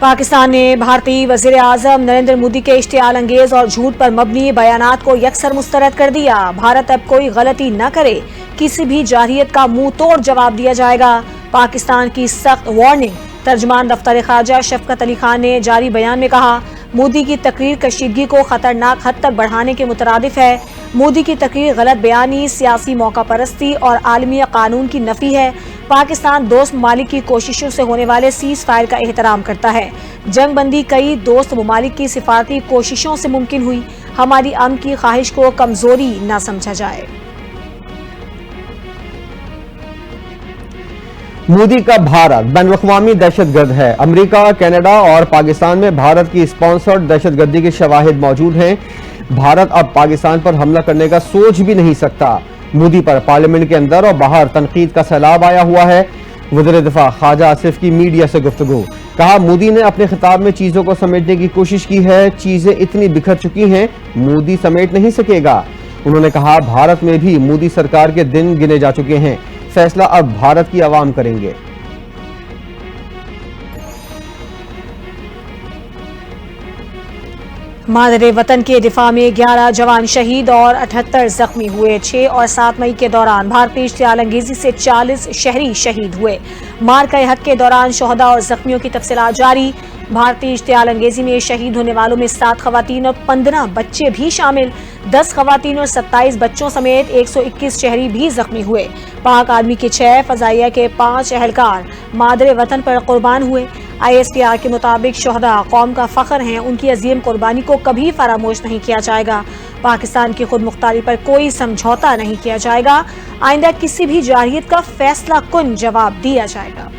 पाकिस्तान ने भारतीय वजीर आजम नरेंद्र मोदी के इश्तियाल अंगेज और झूठ पर मबनी बयानात को यकसर मुस्तरद कर दिया। भारत अब कोई गलती न करे, किसी भी जारहियत का मुंह तोड़ जवाब दिया जाएगा। पाकिस्तान की सख्त वार्निंग। तर्जमान दफ्तर खारजा शफकत अली खान ने जारी बयान में कहा, मोदी की तकरीर कशीदगी को खतरनाक हद तक बढ़ाने के मुतरादिफ है। मोदी की तकरीर गलत बयानी, सियासी मौका परस्ती और आलमी कानून की नफी है। पाकिस्तान दोस्त ममालिक की कोशिशों से होने वाले सीज फायर का एहतराम करता है। जंग बंदी कई दोस्त ममालिक की सिफारती कोशिशों से मुमकिन हुई। हमारी अमन की ख्वाहिश को कमजोरी न समझा जाए। मोदी का भारत बैनुल-अक़वामी दहशतगर्द है। अमेरिका, कनाडा और पाकिस्तान में भारत की स्पॉन्सर्ड दहशतगर्दी के शवाहिद मौजूद हैं। भारत अब पाकिस्तान पर हमला करने का सोच भी नहीं सकता। मोदी पर पार्लियामेंट के अंदर और बाहर तनकीद का सैलाब आया हुआ है। वज़ीर दिफा ख्वाजा आसिफ की मीडिया से गुफ्तगू। कहा, मोदी ने अपने खिताब में चीजों को समेटने की कोशिश की है। चीजें इतनी बिखर चुकी हैं, मोदी समेट नहीं सकेगा। उन्होंने कहा, भारत में भी मोदी सरकार के दिन गिने जा चुके हैं। फैसला अब भारत की आवाम करेंगे। मादरे वतन के दिफा में 11 जवान शहीद और 78 जख्मी हुए। 6 और 7 मई के दौरान भारतीय इश्तियाल अंगेजी से 40 शहरी शहीद हुए। मार्का हक के दौरान शोहदा और जख्मियों की तफसीलात जारी। भारतीय इश्तियाल अंगेजी में शहीद होने वालों में 7 खवातीन और 15 बच्चे भी शामिल। 10 खवातीन और 27 बच्चों समेत 121 शहरी भी जख्मी हुए। पाक आर्मी के 6, फजाइया के 5 एहलकार मादरे वतन पर कुर्बान हुए। ISPR के मुताबिक शोहदा कौम का फख्र हैं, उनकी अजीम कुर्बानी को कभी फरामोश नहीं किया जाएगा। पाकिस्तान की खुद मुख्तारी पर कोई समझौता नहीं किया जाएगा। आइंदा किसी भी जारहियत का फैसला कुन जवाब दिया जाएगा।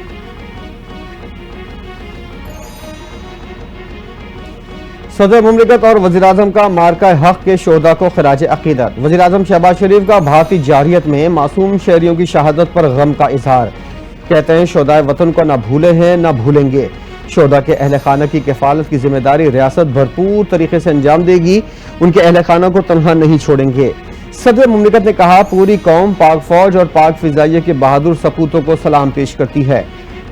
सदर मुमलिकत और वज़ीर आज़म का मार्का हक के शोहदा को खराज अकीदत। वज़ीर आज़म शहबाज शरीफ का भारतीय जारहियत में मासूम शहरियों की शहादत पर गम का इजहार। कहते हैं, शोहदाए वतन को न भूले हैं न भूलेंगे। शोहदा के अहल खाना की किफालत की जिम्मेदारी रियासत भरपूर तरीके से अंजाम देगी। उनके अहल खाना को तनहा नहीं छोड़ेंगे। सदर मुमलिकत ने कहा, पूरी कौम पाक फौज और पाक फिजाइया के बहादुर सपूतों को सलाम पेश करती है।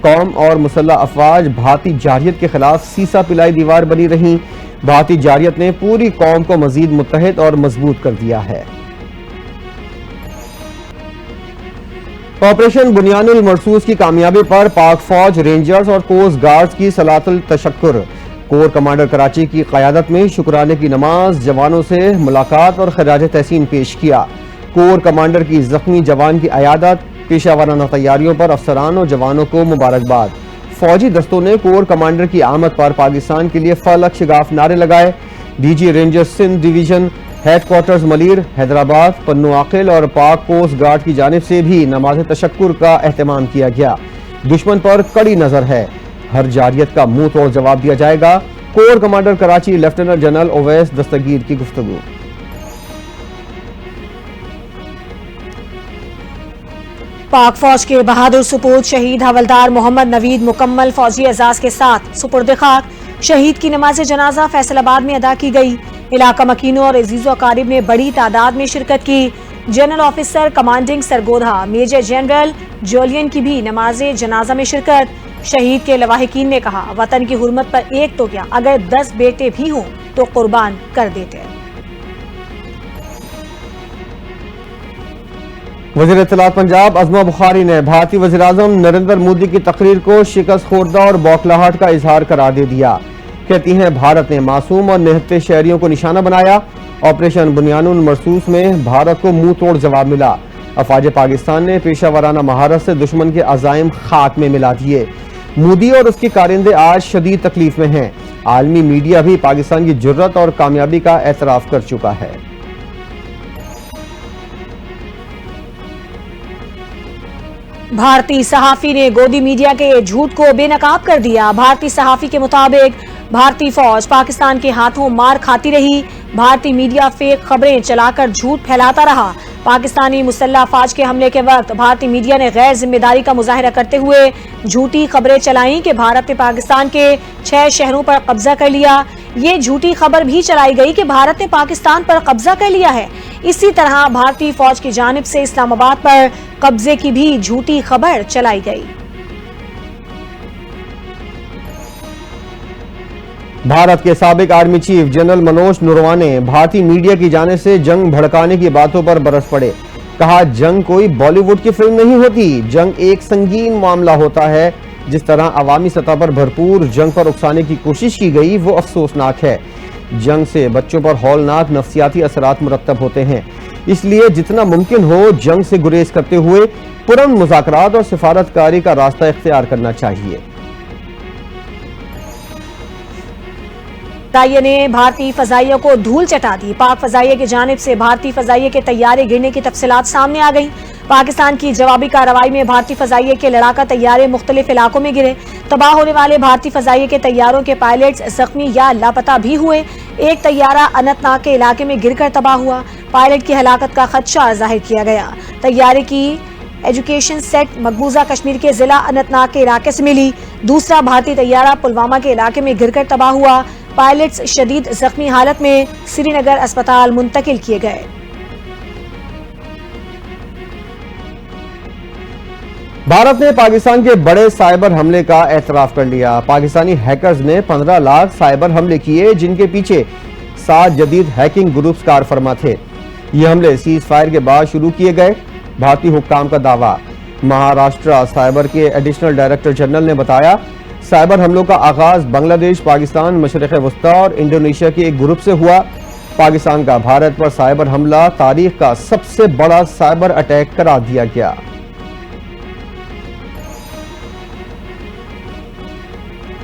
कौम और मुसल्लह अफवाज भारतीय जारहियत के खिलाफ सीसा पिलाई दीवार बनी रही। भारतीय जारहियत ने पूरी कौम को मजीद मुत्तहिद और मजबूत कर दिया है। ऑपरेशन बुनियानुल मरसूस की कामयाबी पर पाक फौज, रेंजर्स और कोस्ट गार्ड्स की सलातुल तशक्कुर। कोर कमांडर कराची की क़यादत में शुक्राने की नमाज, जवानों से मुलाकात और खराज तहसीन पेश किया। कोर कमांडर की जख्मी जवान की अयादत, पेशा वाराना तैयारियों पर अफसरान और जवानों को मुबारकबाद। फौजी दस्तों ने कोर कमांडर की आमद पर पाकिस्तान के लिए फलक शिगाफ नारे लगाए। DG Rangers Sindh division headquarters Malir, Hyderabad, Pano Aqil और पाक कोस्ट गार्ड की जानिब से भी नमाज तशक्कुर का एहतमाम किया गया। दुश्मन पर कड़ी नजर है, हर जारियत का मुंह तोड़ जवाब दिया जाएगा। Corps commander Karachi lieutenant general Owais Dastgir की गुफ्तगू। पाक फौज के बहादुर सुपूत शहीद हवलदार मोहम्मद नवीद मुकम्मल फौजी एजाज के साथ सुपुर्द खाक। शहीद की नमाज जनाजा फैसलाबाद में अदा की गई। इलाका मकीनों और अजीज़ो अकारिब ने बड़ी तादाद में शिरकत की। General officer commanding Sargodha major general जोलियन की भी नमाज जनाजा में शिरकत। शहीद के लवाहिकीन ने कहा, वतन की हुर्मत पर एक तो क्या, अगर 10 बेटे भी हों तो कुर्बान कर देते। वज़ीर इत्तलात पंजाब अज़मा बुखारी ने भारतीय वज़ीर आज़म नरेंद्र मोदी की तकरीर को शिकस्त खोरदा और बौखलाहट का इजहार करार दे दिया। कहती हैं, भारत ने मासूम और निहत्ते शहरियों को निशाना बनाया। ऑपरेशन बुनियानुल मरसूस में भारत को मुंह तोड़ जवाब मिला। अफवाज पाकिस्तान ने पेशा वाराना महारत से दुश्मन के अज़ाइम खाक में मिला दिए। मोदी और उसके कारिंदे आज शदीद तकलीफ में हैं। आलमी मीडिया भी पाकिस्तान की जुर्रत और कामयाबी का एतराफ कर चुका है। भारतीय सहाफी ने गोदी मीडिया के झूठ को बेनकाब कर दिया। भारतीय सहाफी के मुताबिक भारतीय फौज पाकिस्तान के हाथों मार खाती रही। भारतीय मीडिया फेक खबरें चलाकर झूठ फैलाता रहा। पाकिस्तानी मुसल्लह अफवाज के हमले के वक्त भारतीय मीडिया ने गैर जिम्मेदारी का मुजाहिरा करते हुए झूठी खबरें चलाई कि भारत ने पाकिस्तान के 6 शहरों पर कब्जा कर लिया। ये झूठी खबर भी चलाई गई कि भारत ने पाकिस्तान पर कब्जा कर लिया है। इसी तरह भारतीय फौज की जानिब से इस्लामाबाद पर कब्जे की भी झूठी खबर चलाई गई। भारत के साबिक army chief general Manoj Naravane भारतीय मीडिया की जाने से जंग भड़काने की बातों पर बरस पड़े। कहा, जंग कोई बॉलीवुड की फिल्म नहीं होती, जंग एक संगीन मामला होता है। जिस तरह अवामी सतह पर भरपूर जंग पर उकसाने की कोशिश की गई वो अफसोसनाक है। जंग से बच्चों पर हौलनाक नफ्सियाती असरात मुरत्तब होते हैं, इसलिए जितना मुमकिन हो जंग से गुरेज करते हुए पुरअमन मुज़ाकरात और सिफारतकारी का रास्ता इख्तियार करना चाहिए। फजाइये ने भारतीय फजाइये को धूल चटा दी। पाक फजाइये की जानिब से भारतीय फजाइये के तैयारे गिरने की तफसीलात सामने आ गई। पाकिस्तान की जवाबी कार्रवाई में भारतीय फजाइये के लड़ाका तैयारे मुख्तलिफ इलाकों में गिरे। तबाह होने वाले भारतीय फजाइये के तैयारों के पायलट्स जख्मी या लापता भी हुए। एक तैयारा अनंतनाग के इलाके में गिरकर तबाह हुआ। पायलट की हलाकत का खदशा जाहिर किया गया। तैयारे की एजुकेशन सेट मकबूजा कश्मीर के जिला अनंतनाग के इलाके से मिली। दूसरा भारतीय तैयारा पुलवामा के इलाके में गिरकर तबाह हुआ। पायलट्स शदीद जख्मी हालत में श्रीनगर अस्पताल मुंतकिल किए गए। भारत ने पाकिस्तान के बड़े साइबर हमले का एतराफ कर लिया। पाकिस्तानी हैकर्स ने 15 लाख साइबर हमले किए, जिनके पीछे 7 जदीद हैकिंग ग्रुप्स कार फरमा थे। ये हमले सीज फायर के बाद शुरू किए गए। भारतीय हुक्काम का दावा। महाराष्ट्र साइबर के एडिशनल डायरेक्टर जनरल ने बताया, साइबर हमलों का आगाज बांग्लादेश, पाकिस्तान, मशरिक़ वस्ता और इंडोनेशिया के एक ग्रुप से हुआ। पाकिस्तान का भारत पर साइबर हमला तारीख का सबसे बड़ा साइबर अटैक करार दिया गया।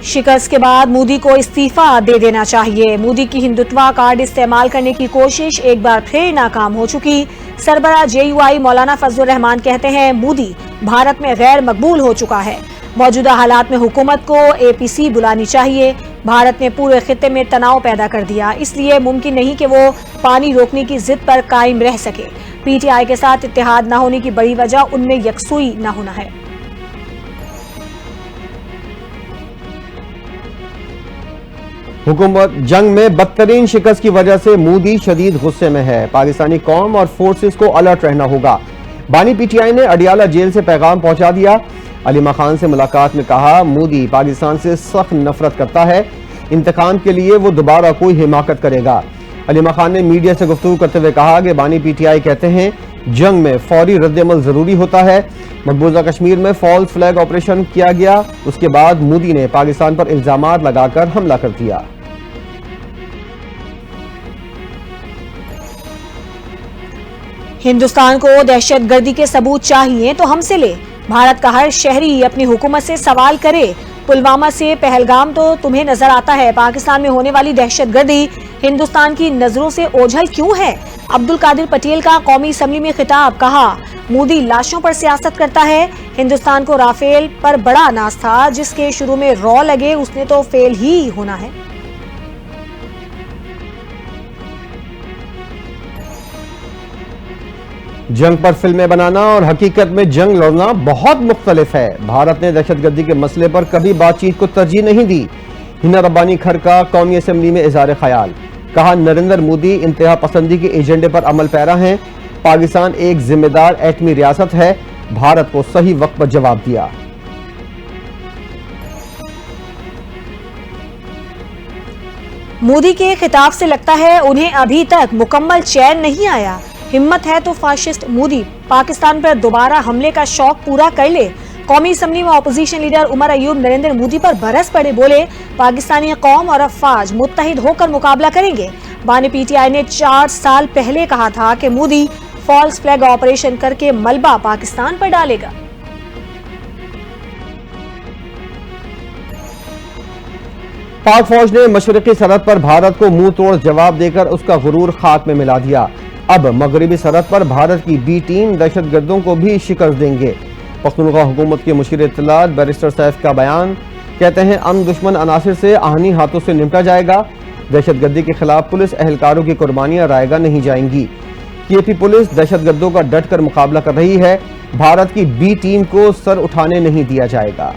शिकस्त के बाद मोदी को इस्तीफा दे देना चाहिए। मोदी की हिंदुत्वा कार्ड इस्तेमाल करने की कोशिश एक बार फिर नाकाम हो चुकी। सरबराह JUI मौलाना फजलुर रहमान कहते हैं, मोदी भारत में गैर मकबूल हो चुका है। मौजूदा हालात में हुकूमत को APC बुलानी चाहिए। भारत ने पूरे खित्ते में तनाव पैदा कर दिया, इसलिए मुमकिन नहीं कि वो पानी रोकने की जिद पर कायम रह सके। PTI के साथ इत्तेहाद न होने की बड़ी वजह उनमें यकसुई न होना है। हुकूमत जंग में बदतरीन शिकस्त की वजह से मोदी शदीद गुस्से में है। पाकिस्तानी कौम और फोर्सेस को अलर्ट रहना होगा। बानी PTI ने अडियाला जेल से पैगाम पहुंचा दिया। अलीमा खान से मुलाकात में कहा, मोदी पाकिस्तान से सख्त नफरत करता है। इंतकाम के लिए वो दोबारा कोई हिमाकत करेगा। अलीमा खान ने मीडिया से गुफ्तगू करते हुए कहा कि बानी PTI कहते हैं, जंग में फौरी रद्दअमल जरूरी होता है। मकबूजा कश्मीर में फॉल्स फ्लैग ऑपरेशन किया गया, उसके बाद मोदी ने पाकिस्तान पर इल्जामात लगाकर हमला कर दिया। हिंदुस्तान को दहशतगर्दी के सबूत चाहिए तो हमसे ले। भारत का हर शहरी अपनी हुकूमत से सवाल करे। पुलवामा से पहलगाम तो तुम्हें नजर आता है, पाकिस्तान में होने वाली दहशतगर्दी हिंदुस्तान की नजरों से ओझल क्यों है? अब्दुल कादिर पटेल का कौमी असम्बली में खिताब। कहा, मोदी लाशों पर सियासत करता है। हिंदुस्तान को राफेल पर बड़ा नाज था, जिसके शुरू में रॉ लगे उसने तो फेल ही होना है। जंग पर फिल्में बनाना और हकीकत में जंग लड़ना बहुत मुख्तलिफ है। भारत ने दहशतगर्दी के मसले पर कभी बातचीत को तरजीह नहीं दी। हिना रब्बानी खर का कौमी असम्बली में इज़हार ख्याल। कहा, नरेंद्र मोदी इंतहा पसंदी के एजेंडे पर अमल पैरा हैं। पाकिस्तान एक जिम्मेदार एटमी रियासत है। भारत को सही वक्त पर जवाब दिया। मोदी के खिताब से लगता है उन्हें अभी तक मुकम्मल चैन नहीं आया। हिम्मत है तो फाशिस्ट मोदी पाकिस्तान पर दोबारा हमले का शौक पूरा कर ले। कौमी असम्बली में अपोजिशन लीडर उमर अयूब नरेंद्र मोदी पर बरस पड़े। बोले, पाकिस्तानी कौम और अफवाज मुत्तहिद होकर मुकाबला करेंगे। बानी PTI ने 4 साल पहले कहा था कि मोदी फॉल्स फ्लैग ऑपरेशन करके मलबा पाकिस्तान पर डालेगा। पाक फौज ने मशरकी सरहद पर भारत को मुंह तोड़ जवाब देकर उसका गुरूर खाक में मिला दिया। अब मगरबी सरहद पर भारत की B टीम दहशतगर्दों को भी शिकस्त देंगे। पख्तूनख्वा हुकूमत के मुशीर इत्तलात बैरिस्टर सैफ का बयान। कहते हैं, अमन दुश्मन अनासिर से आहनी हाथों से निपटा जाएगा। दहशतगर्दी के खिलाफ पुलिस एहलकारों की कुर्बानियां रायगा नहीं जाएंगी। KP पुलिस दहशतगर्दों का डट कर मुकाबला कर रही है। भारत की B टीम को सर उठाने नहीं दिया जाएगा।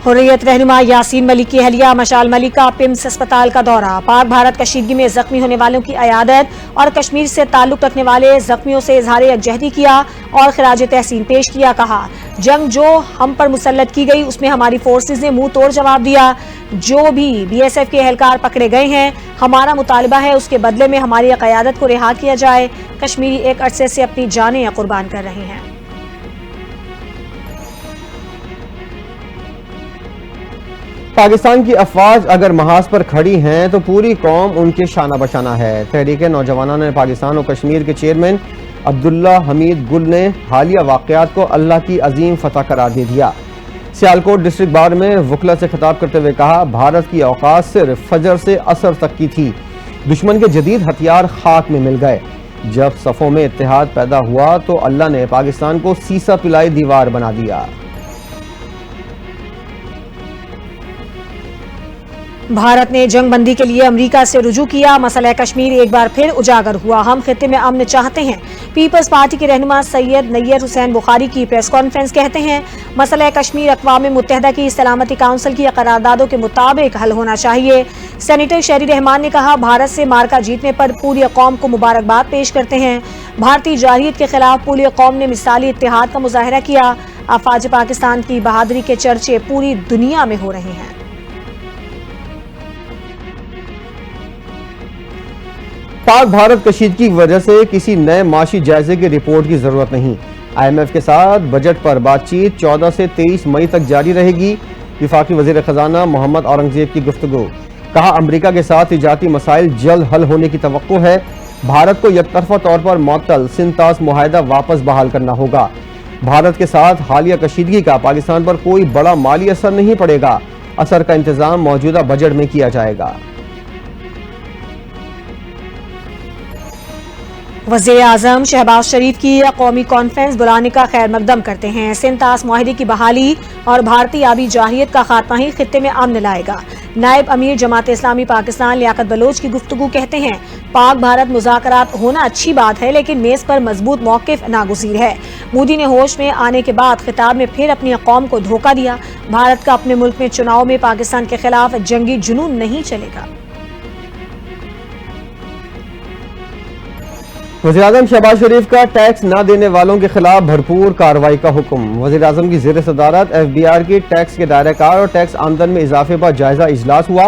हुर्रियत रहनुमा यासीन मलिक की अहलिया मशाल मलिक का पिम्स अस्पताल का दौरा। पाक भारत कशीदगी में जख्मी होने वालों की अयादत और कश्मीर से ताल्लुक रखने वाले जख्मियों से इजहार यकजहती किया और खिराज तहसीन पेश किया। कहा, जंग जो हम पर मुसल्लत की गई उसमें हमारी फोर्सेज ने मुंह तोड़ जवाब दिया। जो भी BSF के एहलकार पकड़े गए हैं, हमारा मुतालबा है उसके बदले में हमारी क़यादत को रिहा किया जाए। कश्मीरी एक अरसे से अपनी जानें कुर्बान कर रहे हैं। पाकिस्तान की अफवाज अगर महाज पर खड़ी हैं तो पूरी कौम उनके शाना बशाना है। तहरीक नौजवानों ने पाकिस्तान और कश्मीर के चेयरमैन अब्दुल्ला हमीद गुल ने हालिया वाक़यात को अल्लाह की अजीम फतह करार दे दिया। सियालकोट डिस्ट्रिक्ट बार में वकला से खिताब करते हुए कहा, भारत की औकात सिर्फ फजर से असर तक की थी। दुश्मन के जदीद हथियार खाक में मिल गए। जब सफ़ों में इत्तेहाद पैदा हुआ तो अल्लाह ने पाकिस्तान को सीसा पिलाई दीवार बना दिया। भारत ने जंगबंदी के लिए अमेरिका से रुजू किया। मसला कश्मीर एक बार फिर उजागर हुआ। हम खित्ते में अमन चाहते हैं। पीपल्स पार्टी के रहनुमा सैयद नैयर हुसैन बुखारी की प्रेस कॉन्फ्रेंस कहते हैं, मसला कश्मीर अक़वाम मुत्तहिदा की सलामती काउंसिल की करारदादों के मुताबिक हल होना चाहिए। सेनेटर शहरी रहमान ने कहा, भारत से मार्का जीतने पर पूरी कौम को मुबारकबाद पेश करते हैं। भारतीय जारहियत के खिलाफ पूरी कौम ने मिसाली इत्तेहाद का मुजाहरा किया। अफवाज पाकिस्तान की बहादुरी के चर्चे पूरी दुनिया में हो रहे हैं। पाक भारत कशीदगी की वजह से किसी नए माशी जायजे की रिपोर्ट की जरूरत नहीं। IMF के साथ बजट पर बातचीत 14 से 23 मई तक जारी रहेगी। वफाकी वजीर खजाना मोहम्मद औरंगजेब की गुफ्तगू। कहा, अमरीका के साथ तिजारती मसाइल जल्द हल होने की तवक्को है। भारत को यकतरफा तौर पर मुअत्तल सिंतास मुआहदा वापस बहाल करना होगा। भारत के साथ हालिया कशीदगी का पाकिस्तान पर कोई बड़ा माली असर नहीं पड़ेगा। असर का इंतजाम मौजूदा बजट में किया जाएगा। वज़ीर आज़म शहबाज शरीफ की कौमी कॉन्फ्रेंस बुलाने का खैर मकदम करते हैं। सिंतास मुआहदे की बहाली और भारतीय आबी जारहियत का खात्मा ही खित्ते में अमन लाएगा। नायब अमीर जमात इस्लामी पाकिस्तान लियाकत बलोच की गुफ्तगू कहते हैं, पाक भारत मुज़ाकरात होना अच्छी बात है, लेकिन मेज़ पर मजबूत मौक़िफ़ नागुज़ीर है। मोदी ने होश में आने के बाद खिताब में फिर अपनी कौम को धोखा दिया। भारत का अपने मुल्क में चुनाव में पाकिस्तान के खिलाफ जंगी जुनून नहीं चलेगा। वज़ीर-ए-आज़म शहबाज शरीफ का टैक्स न देने वालों के खिलाफ भरपूर कार्रवाई का हुक्म। वज़ीर-ए-आज़म की ज़ेर सदारत FBR की टैक्स के दायरेकार और टैक्स आमदन में इजाफे पर जायजा इजलास हुआ।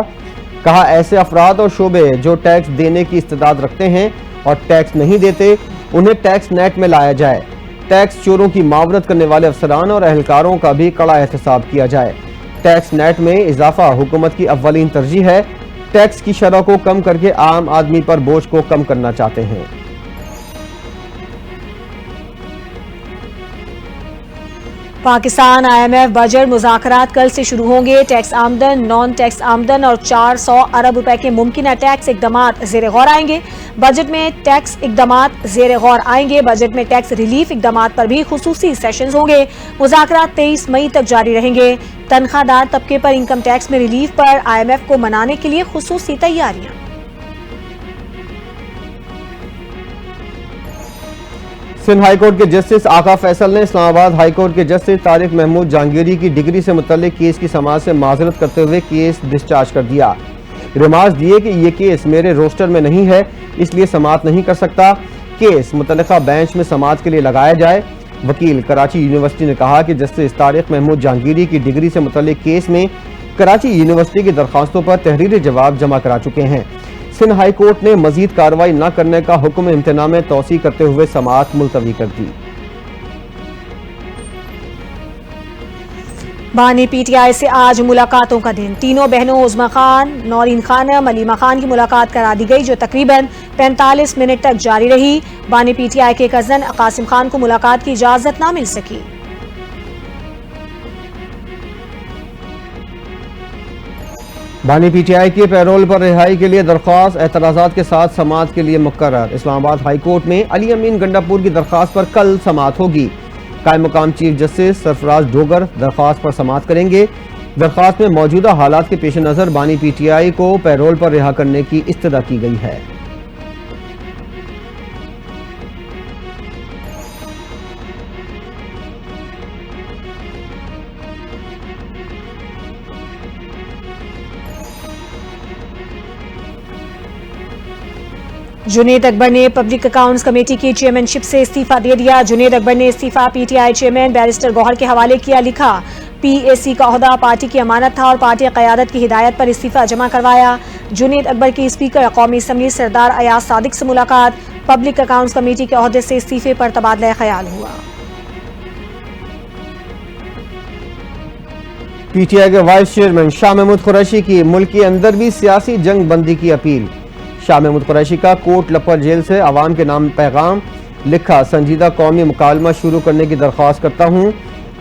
कहा, ऐसे अफराद और शोबे जो टैक्स देने की इस्तेदाद रखते हैं और टैक्स नहीं देते, उन्हें टैक्स नेट में लाया जाए। टैक्स चोरों की मावरत करने वाले अफसरान और एहलकारों का भी कड़ा एहतसाब किया जाए। टैक्स नेट में इजाफा हुकूमत की अव्वलीन तरजीह है। टैक्स की शरह को कम करके आम आदमी पर बोझ को कम करना चाहते हैं। पाकिस्तान IMF बजट मुज़ाकरात कल से शुरू होंगे। टैक्स आमदन, नॉन टैक्स आमदन और 400 अरब रुपए के मुमकिन टैक्स इकदामात ज़ेर गौर आएंगे। बजट में टैक्स इकदामात ज़ेर गौर आएंगे। बजट में टैक्स रिलीफ इकदामात पर भी खुसूसी सेशंस होंगे। मुज़ाकरात 23 मई तक जारी रहेंगे। तनख्वाहदार तबके पर इनकम टैक्स में रिलीफ पर IMF को मनाने के लिए खुसूसी तैयारियां। सिंध हाई कोर्ट के जस्टिस आका फैसल ने इस्लामाबाद हाई कोर्ट के जस्टिस तारिक महमूद जहांगीरी की डिग्री से मुतल्लिक केस की समाअत से माजरत करते हुए केस डिस्चार्ज कर दिया। रिमार्क्स दिए कि यह केस मेरे रोस्टर में नहीं है, इसलिए समाअत नहीं कर सकता। केस मुतल्लिका बेंच में समाअत के लिए लगाया जाए। वकील कराची यूनिवर्सिटी ने कहा कि जस्टिस तारिक महमूद जहांगीरी की डिग्री से मुतल्लिक केस में कराची यूनिवर्सिटी की दरखास्तों पर तहरीरी जवाब जमा करा चुके हैं। सिंध हाई कोर्ट ने मजीद कार्रवाई न करने का हुक्म इम्तना में तौसी करते हुए समाअत मुलतवी कर दी। बानी PTI से आज मुलाकातों का दिन। तीनों बहनों उज़मा खान, नौरीन खानम, अलीमा खान की मुलाकात करा दी गई, जो तकरीबन 45 मिनट तक जारी रही। बानी PTI के कजन कासिम खान को मुलाकात की इजाजत ना मिल सकी। बानी PTI के पैरोल पर रिहाई के लिए दरख्वास्त एतराज़ात के साथ समाअत के लिए मुकर्रर। इस्लामाबाद हाई कोर्ट में अली अमीन गंडापुर की दरख्वास्त पर कल समाअत होगी। कायम मुकाम चीफ जस्टिस सरफराज डोगर दरख्वास्त पर समाअत करेंगे। दरख्वास्त में मौजूदा हालात के पेश नज़र बानी PTI को पैरोल पर रिहा करने की इस्तदा की गई है। जुनेद अकबर ने पब्लिक अकाउंट्स कमेटी की चेयरमैनशिप से इस्तीफा दे दिया। जुनेद अकबर ने इस्तीफा पीटीआई चेयरमैन बैरिस्टर गौहर के हवाले किया। लिखा, पीएसी का ओहदा पार्टी की अमानत था और पार्टी क़यादत की हिदायत पर इस्तीफा जमा करवाया। जुनेद अकबर की स्पीकर कौमी असम्बली सरदार अयाज सादिक से मुलाकात। पब्लिक अकाउंट्स कमेटी के ओहदे से इस्तीफे पर तबादला ख्याल हुआ। पीटीआई के वाइस चेयरमैन शाह महमूद कुरैशी की मुल्क के अंदर भी सियासी जंग बंदी की अपील। शाह महमूद कुरैशी का कोट लपर जेल से अवाम के नाम पैगाम। लिखा, संजीदा कौमी मुकालमा शुरू करने की दरख्वास्त करता हूँ।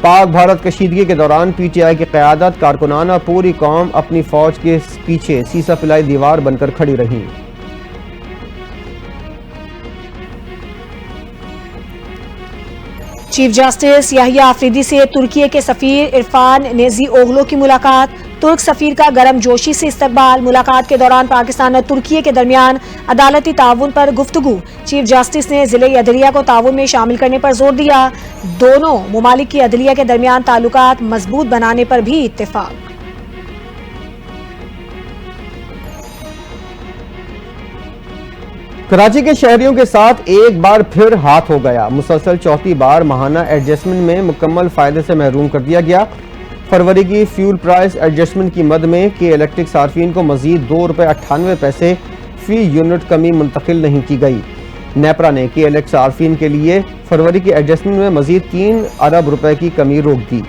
पाक भारत कशीदगी के दौरान पीटीआई की क़यादत, कारकुनान और पूरी कौम अपनी फौज के पीछे सीसा पिलाई दीवार बनकर खड़ी रही। चीफ जस्टिस याहिया आफरीदी से तुर्की के सफीर इरफान नेजी ओगलो की मुलाकात। तुर्क सफीर का गर्म जोशी से इस्तकबाल। मुलाकात के दौरान पाकिस्तान और तुर्की के दरमियान अदालती ताउन पर गुफ्तगू। चीफ जस्टिस ने जिले अदलिया को ताउन में शामिल करने पर जोर दिया। दोनों मुमालिक की अदलिया के दरमियान ताल्लुकात मजबूत बनाने पर भी इत्तेफाक। कराची के शहरियों के साथ एक बार फिर हाथ हो गया। मुसलसल चौथी बार माहाना एडजस्टमेंट में मुकम्मल फायदे से महरूम कर दिया गया। फरवरी की फ्यूल प्राइस एडजस्टमेंट की मद में के इलेक्ट्रिक सार्फिन को मजीद ₹2.98 फी यूनिट कमी मुंतकिल नहीं की गई। नेपरा ने के इलेक्ट्रिक सार्फिन के लिए फरवरी की एडजस्टमेंट में मजीद ₹3 अरब की कमी रोक दी।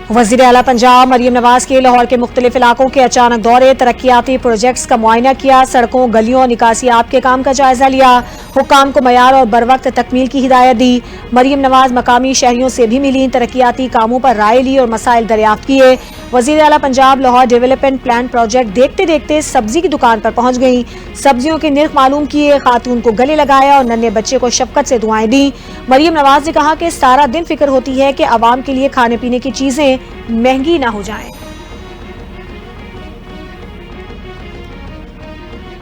वज़ीर आला पंजाब मरियम नवाज के लाहौर के मुख्तलिफ इलाकों के अचानक दौरे। तरक्याती प्रोजेक्ट्स का मुआयना किया। सड़कों, गलियों और निकासियात के काम का जायजा लिया। हुक्काम को मयार और बरवक्त तकमील की हिदायत दी। मरियम नवाज मकामी शहरियों से भी मिली। तरक्याती कामों पर राय ली और मसाइल दरियाफ्त किए। वज़ीर आला Punjab Lahore development plan project देखते देखते सब्जी की दुकान पर पहुंच गई। सब्जियों के निर्ख मालूम किए, खातून को गले लगाया और नन्हे बच्चे को शफकत से दुआएं दी। मरियम नवाज ने कहा कि सारा दिन फिक्र होती है कि आवाम के लिए खाने पीने की चीजें महंगी ना हो जाएं।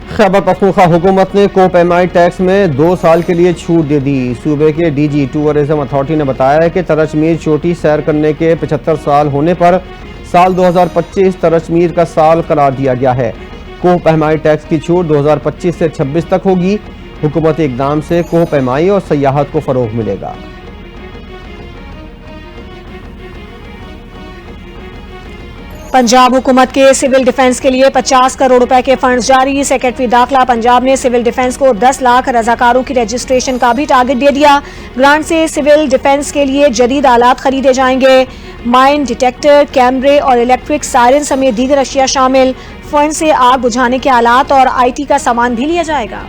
खैबर पख्तूनख्वा हुकूमत ने कोपैमाई टैक्स में 2 साल के लिए छूट दे दी। सूबे के डीजी टूरिज्म अथॉरिटी ने बताया कि तरचमीर चोटी सैर करने के 75 साल होने पर साल 2025 तरचमीर का साल करार दिया गया है। कोपैमाई टैक्स की छूट 2025 से 26 तक होगी। हुकूमती इक़दाम से कोपैमाई और सयाहत को फरोग मिलेगा। पंजाब हुकूमत के सिविल डिफेंस के लिए 50 करोड़ रुपए के फंड जारी। सेक्रेटरी दाखिला पंजाब ने सिविल डिफेंस को 10 लाख रजाकारों की रजिस्ट्रेशन का भी टारगेट दे दिया। ग्रांट से सिविल डिफेंस के लिए जदीद आलात खरीदे जाएंगे। माइन डिटेक्टर, कैमरे और इलेक्ट्रिक सायरन समेत दीगर अशिया शामिल। फंड से आग बुझाने के आलात और IT का सामान भी लिया जाएगा।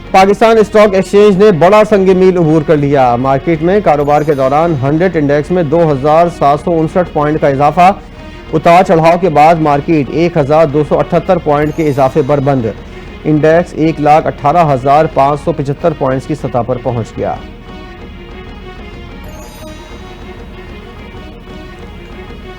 पाकिस्तान स्टॉक एक्सचेंज ने बड़ा संग मील अबूर कर लिया। मार्केट में कारोबार के दौरान 100 इंडेक्स में 2759 पॉइंट का इजाफा। उतार चढ़ाव के बाद मार्केट 1278 पॉइंट के इजाफे पर बंद। इंडेक्स 1,18,575 पॉइंट्स की सतह पर पहुंच गया।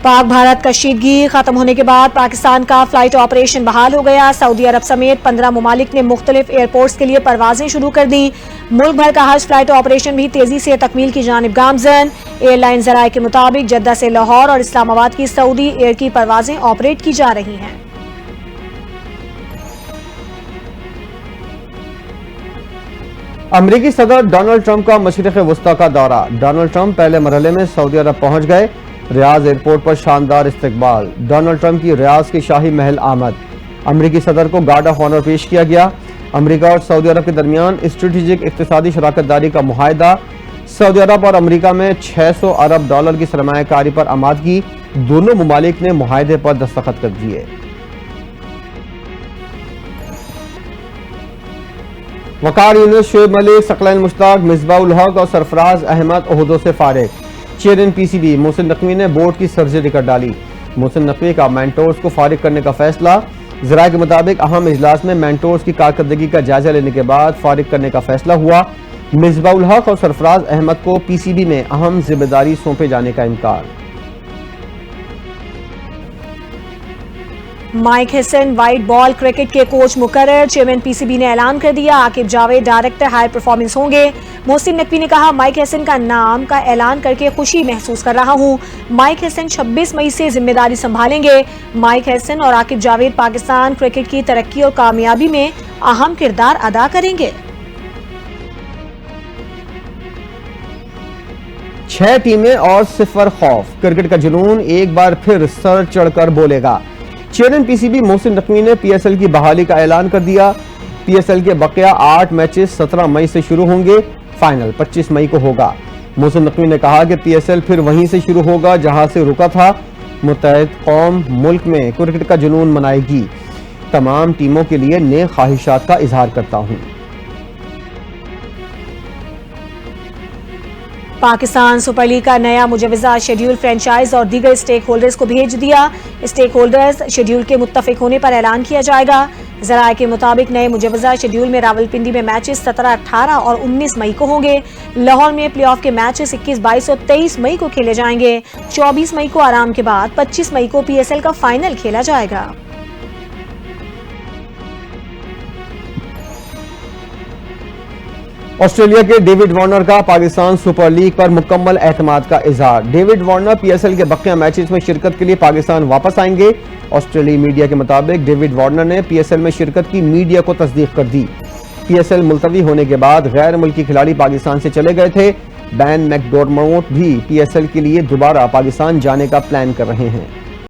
पाक भारत कशीदगी खत्म होने के बाद पाकिस्तान का फ्लाइट ऑपरेशन बहाल हो गया। सऊदी अरब समेत 15 मुमालिक ने मुख्तलिफ एयरपोर्ट्स के लिए परवाजें शुरू कर दी। मुल्क भर का हज फ्लाइट ऑपरेशन भी तेजी से तकमील की जानिब गामजन। एयरलाइन जराये के मुताबिक जद्दा से लाहौर और इस्लामाबाद की सऊदी एयर की परवाजें ऑपरेट की जा रही हैं। अमरीकी सदर डोनाल्ड ट्रंप का मशरिक़ वस्ता का दौरा। डोनाल्ड ट्रंप पहले मरहले में सऊदी अरब पहुंच गए। रियाज एयरपोर्ट पर शानदार इस्तकबाल। डोनाल्ड ट्रंप की रियाज के शाही महल आमद। अमरीकी सदर को गार्ड ऑफ ऑनर पेश किया गया। अमरीका और सऊदी अरब के दरमियान स्ट्रेटेजिक इक़्तिसादी शराकत दारी का मुआहदा। सऊदी अरब और अमरीका में $600 अरब की सरमायाकारी पर आमादगी। दोनों मुमालिक ने मुआहदे पर दस्तखत कर दिए। वकार यूनुस, शोएब मलिक, सकलैन मुश्ताक, मिसबाह उल हक और सरफराज अहमद ओहदों से फारिग। चेयरमैन PCB मोहसिन नकवी ने बोर्ड की सर्जरी कर डाली। मोहसिन नकवी का मेंटोर्स को फारिग करने का फैसला। ज़राए के मुताबिक अहम इजलास में मेंटोर्स की कारकर्दगी का जायजा लेने के बाद फारिग करने का फैसला हुआ। मिसबाह उल हक और सरफराज अहमद को PCB में अहम जिम्मेदारी सौंपे जाने का इम्कान। Mike Hesson white ball cricket के कोच मुकर्रर, चेयरमैन पीसीबी ने ऐलान कर दिया। Aqib Javed director high performance होंगे। मोहसिन नकवी ने कहा, माइक हसन का नाम का ऐलान करके खुशी महसूस कर रहा हूं। माइक हसन 26 मई से जिम्मेदारी संभालेंगे। माइक हसन और आकिब जावेद पाकिस्तान क्रिकेट की तरक्की और कामयाबी में अहम किरदार अदा करेंगे। 6 टीमें और 0 खौफ, क्रिकेट का जुनून एक बार फिर सर चढ़कर बोलेगा। चेयरमैन पीसीबी मोहसिन नकवी ने पीएसएल की बहाली का ऐलान कर दिया। पीएसएल के बकिया 8 मैचेस 17 मई से शुरू होंगे, फाइनल 25 मई को होगा। मोहसिन नकवी ने कहा कि पीएसएल फिर वहीं से शुरू होगा जहां से रुका था। मुत्तहिद कौम मुल्क में क्रिकेट का जुनून मनाएगी। तमाम टीमों के लिए नेक ख्वाहिशात का इजहार करता हूं। पाकिस्तान सुपर लीग का नया मुजवजा शेड्यूल फ्रेंचाइज और दीगर स्टेक होल्डर्स को भेज दिया। स्टेक होल्डर्स शेड्यूल के मुत्तफिक होने पर ऐलान किया जाएगा। जराये के मुताबिक नए मुजवजा शेड्यूल में रावलपिंडी में मैचेस 17, 18 और 19 मई को होंगे। लाहौर में प्ले ऑफ के मैचेस 21, 22 और 23 मई को खेले जाएंगे। 24 मई को आराम के बाद 25 मई को पीएसएल का फाइनल खेला जाएगा। ऑस्ट्रेलिया के डेविड वार्नर का पाकिस्तान सुपर लीग पर मुकम्मल एतमाद का इजहार। डेविड वार्नर पीएसएल के बकिया मैचेस में शिरकत के लिए पाकिस्तान वापस आएंगे। ऑस्ट्रेलियाई मीडिया के मुताबिक डेविड वार्नर ने पीएसएल में शिरकत की मीडिया को तस्दीक कर दी। पीएसएल मुलतवी होने के बाद गैर मुल्की खिलाड़ी पाकिस्तान से चले गए थे। बैन मैकडोरमोट भी पीएसएल के लिए दोबारा पाकिस्तान जाने का प्लान कर रहे हैं।